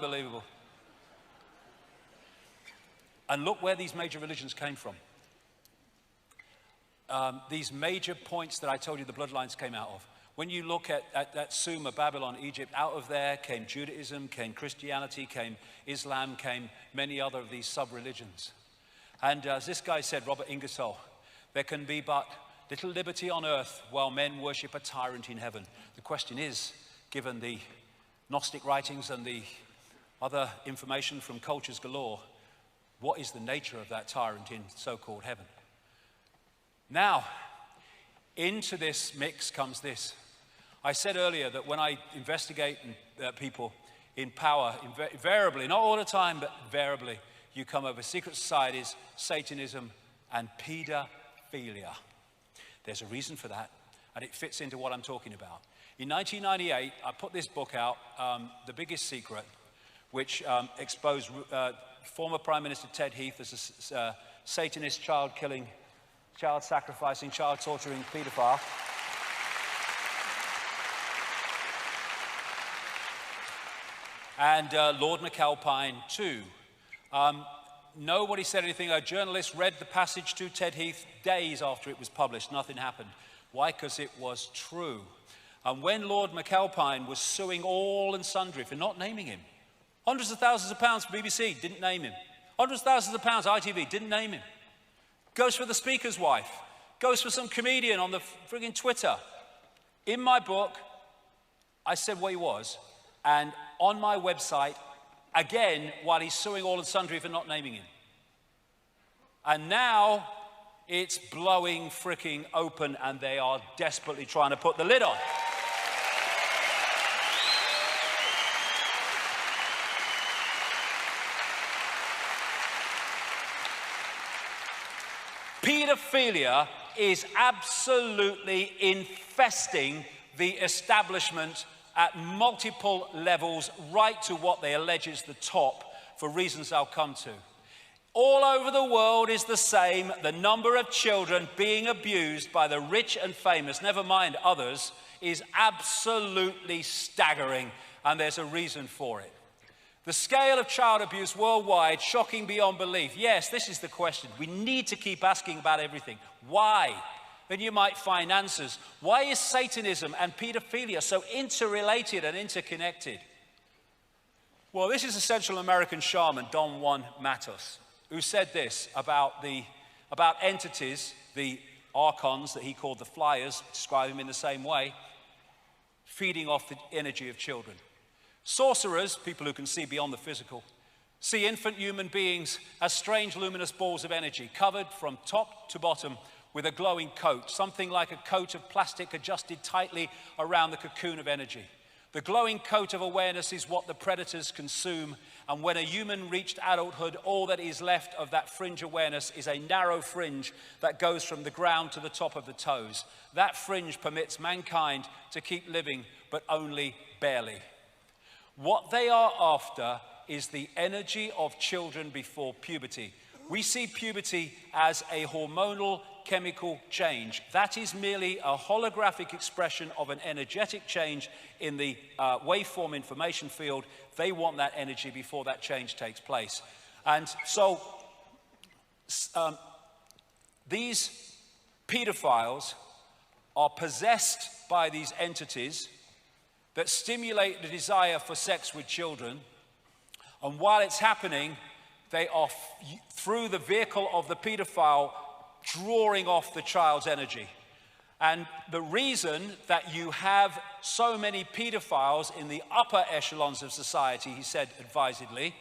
Unbelievable. And look where these major religions came from. These major points that I told you the bloodlines came out of. When you look at Sumer, Babylon, Egypt, out of there came Judaism, came Christianity, came Islam, came many other of these sub-religions. And as this guy said, Robert Ingersoll, there can be but little liberty on earth while men worship a tyrant in heaven. The question is, given the Gnostic writings and the other information from cultures galore, what is the nature of that tyrant in so-called heaven? Now, into this mix comes this. I said earlier that when I investigate people in power, invariably, not all the time, but invariably, you come over secret societies, Satanism, and pedophilia. There's a reason for that, and it fits into what I'm talking about. In 1998, I put this book out, The Biggest Secret, which exposed former Prime Minister Ted Heath as a Satanist, child-killing, child-sacrificing, child-torturing pedophile. And Lord McAlpine, too. Nobody said anything. A journalist read the passage to Ted Heath days after it was published. Nothing happened. Why? Because it was true. And when Lord McAlpine was suing all and sundry for not naming him, hundreds of thousands of pounds for BBC, didn't name him. Hundreds of thousands of pounds, ITV, didn't name him. Goes for the speaker's wife. Goes for some comedian on the friggin' Twitter. In my book, I said what he was. And on my website, again, while he's suing all and sundry for not naming him. And now it's blowing fricking open, and they are desperately trying to put the lid on. Pedophilia is absolutely infesting the establishment at multiple levels, right to what they allege is the top, for reasons I'll come to. All over the world is the same. The number of children being abused by the rich and famous, never mind others, is absolutely staggering, and there's a reason for it. The scale of child abuse worldwide, shocking beyond belief. Yes, this is the question. We need to keep asking about everything. Why? Then you might find answers. Why is Satanism and pedophilia so interrelated and interconnected? Well, this is a Central American shaman, Don Juan Matos, who said this about entities, the archons that he called the flyers, describe him in the same way, feeding off the energy of children. Sorcerers, people who can see beyond the physical, see infant human beings as strange luminous balls of energy, covered from top to bottom with a glowing coat, something like a coat of plastic adjusted tightly around the cocoon of energy. The glowing coat of awareness is what the predators consume, and when a human reached adulthood, all that is left of that fringe awareness is a narrow fringe that goes from the ground to the top of the toes. That fringe permits mankind to keep living, but only barely. What they are after is the energy of children before puberty. We see puberty as a hormonal chemical change. That is merely a holographic expression of an energetic change in the waveform information field. They want that energy before that change takes place. And so these pedophiles are possessed by these entities that stimulate the desire for sex with children. And while it's happening, they are, through the vehicle of the pedophile, drawing off the child's energy. And the reason that you have so many pedophiles in the upper echelons of society, he said advisedly,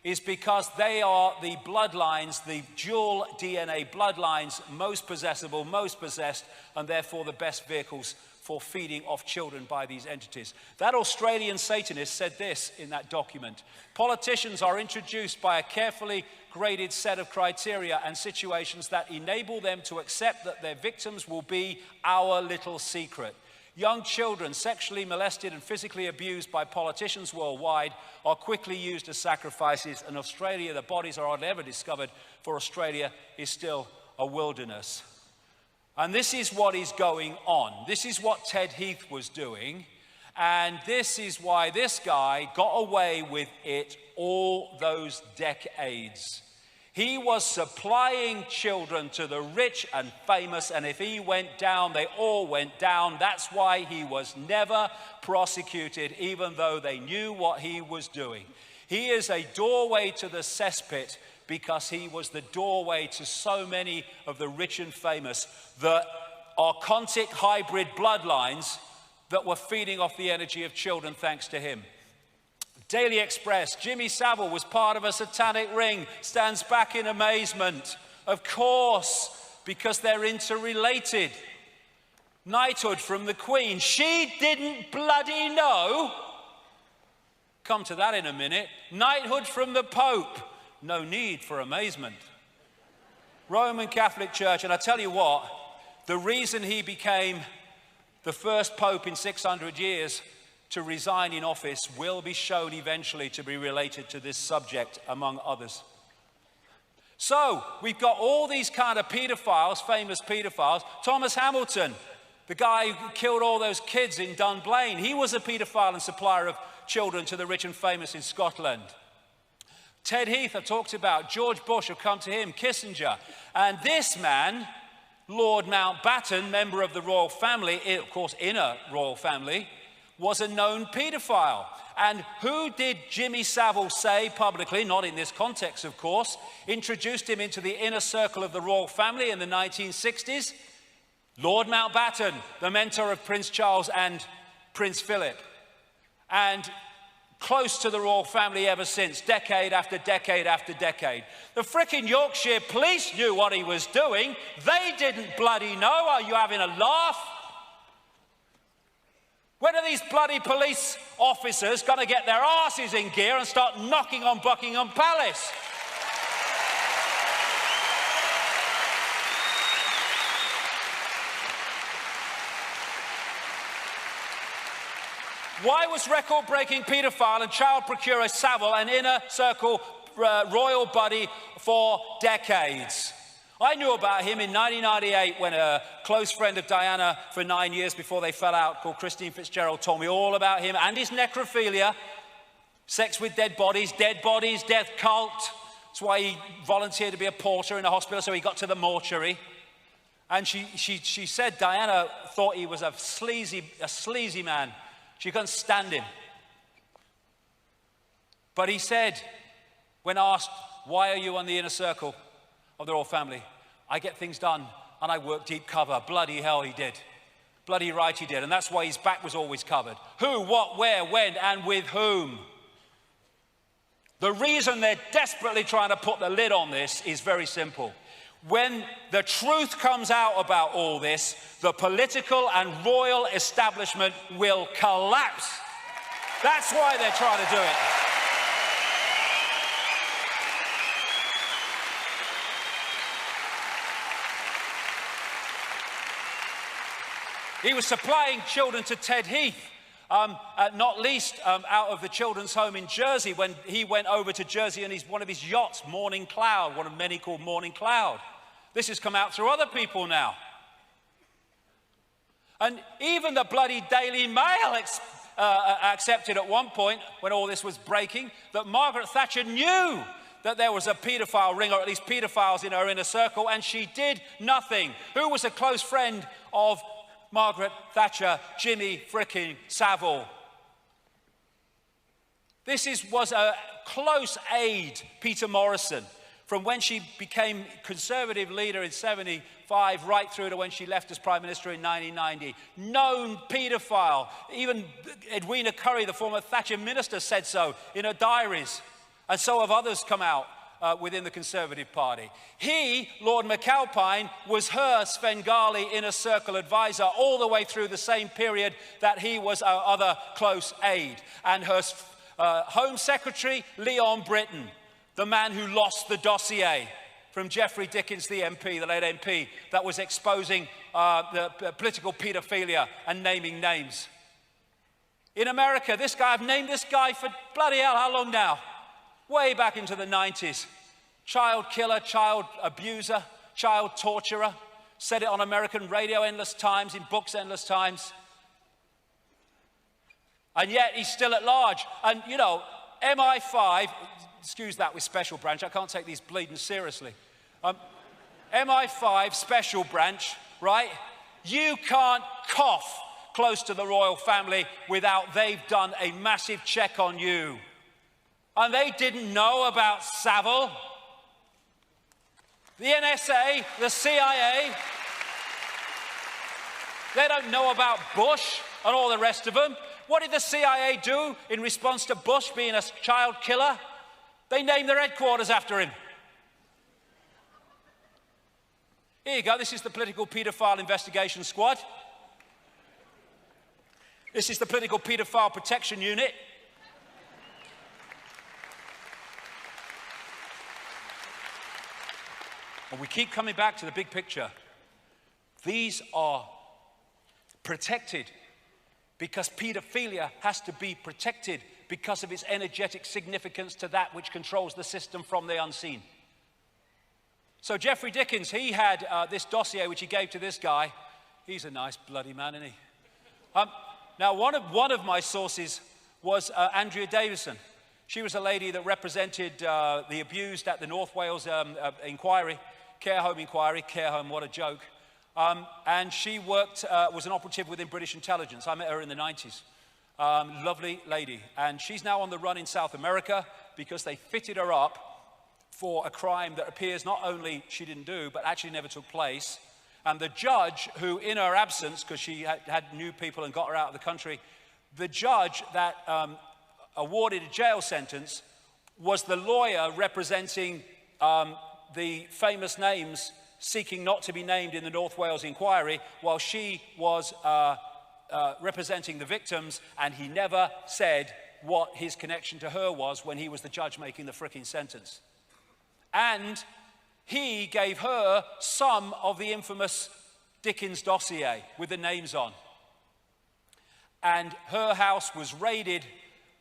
is because they are the bloodlines, the dual DNA bloodlines, most possessible, most possessed, and therefore the best vehicles for feeding off children by these entities. That Australian Satanist said this in that document: politicians are introduced by a carefully graded set of criteria and situations that enable them to accept that their victims will be our little secret. Young children sexually molested and physically abused by politicians worldwide are quickly used as sacrifices. In Australia, the bodies are hardly ever discovered, for Australia is still a wilderness. And this is what is going on. This is what Ted Heath was doing. And this is why this guy got away with it all those decades. He was supplying children to the rich and famous, and if he went down, they all went down. That's why he was never prosecuted, even though they knew what he was doing. He is a doorway to the cesspit because he was the doorway to so many of the rich and famous, the archontic hybrid bloodlines that were feeding off the energy of children thanks to him. Daily Express, Jimmy Savile was part of a satanic ring, stands back in amazement. Of course, because they're interrelated. Knighthood from the Queen, she didn't bloody know. Come to that in a minute. Knighthood from the Pope, no need for amazement. Roman Catholic Church, and I tell you what, the reason he became the first Pope in 600 years to resign in office will be shown eventually to be related to this subject, among others. So, we've got all these kind of pedophiles, famous pedophiles. Thomas Hamilton, the guy who killed all those kids in Dunblane, he was a pedophile and supplier of children to the rich and famous in Scotland. Ted Heath, I talked about. George Bush, will come to him. Kissinger. And this man, Lord Mountbatten, member of the royal family, of course, inner royal family, was a known paedophile. And who did Jimmy Savile say publicly, not in this context of course, introduced him into the inner circle of the royal family in the 1960s? Lord Mountbatten, the mentor of Prince Charles and Prince Philip. And close to the royal family ever since, decade after decade after decade. The frickin' Yorkshire police knew what he was doing. They didn't bloody know. Are you having a laugh? When are these bloody police officers going to get their asses in gear and start knocking on Buckingham Palace? Why was record-breaking paedophile and child procurer Savile an inner circle royal buddy for decades? I knew about him in 1998 when a close friend of Diana for 9 years before they fell out, called Christine Fitzgerald, told me all about him and his necrophilia, sex with dead bodies, death cult. That's why he volunteered to be a porter in a hospital, so he got to the mortuary. And she said Diana thought he was a sleazy man. She couldn't stand him. But he said, when asked, why are you on the inner circle of the royal family? I get things done and I work deep cover. Bloody hell he did. Bloody right he did. And that's why his back was always covered. Who, what, where, when, and with whom? The reason they're desperately trying to put the lid on this is very simple. When the truth comes out about all this, the political and royal establishment will collapse. That's why they're trying to do it. He was supplying children to Ted Heath, not least out of the children's home in Jersey when he went over to Jersey in one of his yachts, Morning Cloud, one of many called Morning Cloud. This has come out through other people now. And even the bloody Daily Mail accepted at one point, when all this was breaking, that Margaret Thatcher knew that there was a paedophile ring, or at least paedophiles in her inner circle, and she did nothing. Who was a close friend of Margaret Thatcher? Jimmy frickin' Savile. This was a close aide, Peter Morrison, from when she became Conservative leader in 75 right through to when she left as Prime Minister in 1990. Known paedophile. Even Edwina Currie, the former Thatcher minister, said so in her diaries. And so have others come out within the Conservative Party. He, Lord McAlpine, was her Svengali inner circle advisor all the way through the same period that he was our other close aide. And her Home Secretary, Leon Britton, the man who lost the dossier from Geoffrey Dickens, the MP, the late MP, that was exposing the political paedophilia and naming names. In America, this guy, I've named this guy for bloody hell, how long now? Way back into the 90s. Child killer, child abuser, child torturer. Said it on American radio endless times, in books endless times. And yet he's still at large. And, you know, MI5, excuse that with special branch, I can't take these bleeding seriously. MI5 special branch, right? You can't cough close to the royal family without they've done a massive check on you. And they didn't know about Savile, the NSA, the CIA. They don't know about Bush and all the rest of them. What did the CIA do in response to Bush being a child killer? They named their headquarters after him. Here you go, this is the Political Pedophile Investigation Squad. This is the Political Pedophile Protection Unit. And we keep coming back to the big picture. These are protected because pedophilia has to be protected because of its energetic significance to that which controls the system from the unseen. So Jeffrey Dickens, he had this dossier which he gave to this guy. He's a nice bloody man, isn't he? Now, one of my sources was Andrea Davison. She was a lady that represented the abused at the North Wales inquiry, care home inquiry. Care home, what a joke. And she worked, was an operative within British intelligence. I met her in the 90s. Lovely lady. And she's now on the run in South America because they fitted her up for a crime that appears not only she didn't do, but actually never took place. And the judge, who in her absence, because she had new people and got her out of the country, the judge that awarded a jail sentence was the lawyer representing the famous names seeking not to be named in the North Wales inquiry, while she was representing the victims, and he never said what his connection to her was when he was the judge making the fricking sentence. And he gave her some of the infamous Dickens dossier with the names on. And her house was raided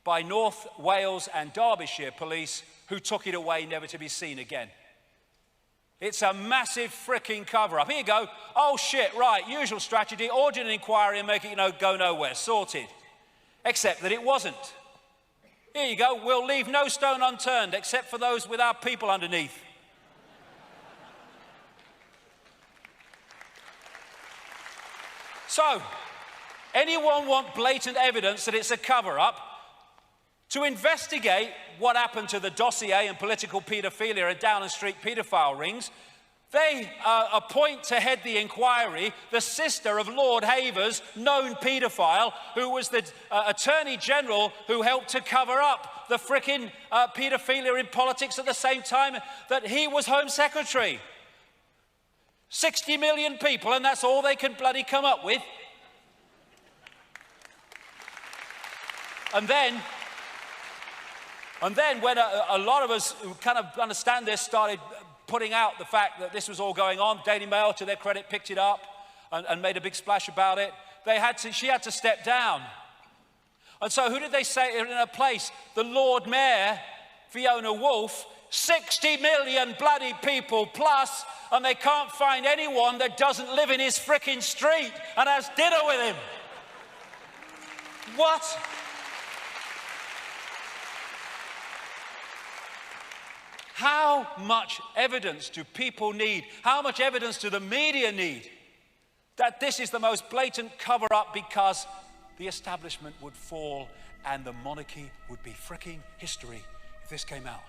by North Wales and Derbyshire police, who took it away never to be seen again. It's a massive fricking cover-up. Here you go. Oh, shit, right, usual strategy, order an inquiry and make it, go nowhere, sorted. Except that it wasn't. Here you go. We'll leave no stone unturned except for those with our people underneath. So, anyone want blatant evidence that it's a cover-up? To investigate what happened to the dossier and political paedophilia and Downing Street paedophile rings, they appoint to head the inquiry the sister of Lord Havers, known paedophile, who was the Attorney General who helped to cover up the frickin' paedophilia in politics at the same time that he was Home Secretary. 60 million people, and that's all they can bloody come up with. And then when a lot of us who kind of understand this started putting out the fact that this was all going on, Daily Mail, to their credit, picked it up and made a big splash about it. She had to step down. And so who did they say in her place? The Lord Mayor, Fiona Woolf, 60 million bloody people plus, and they can't find anyone that doesn't live in his frickin' street and has dinner with him. What? How much evidence do people need? How much evidence do the media need that this is the most blatant cover-up because the establishment would fall and the monarchy would be fricking history if this came out?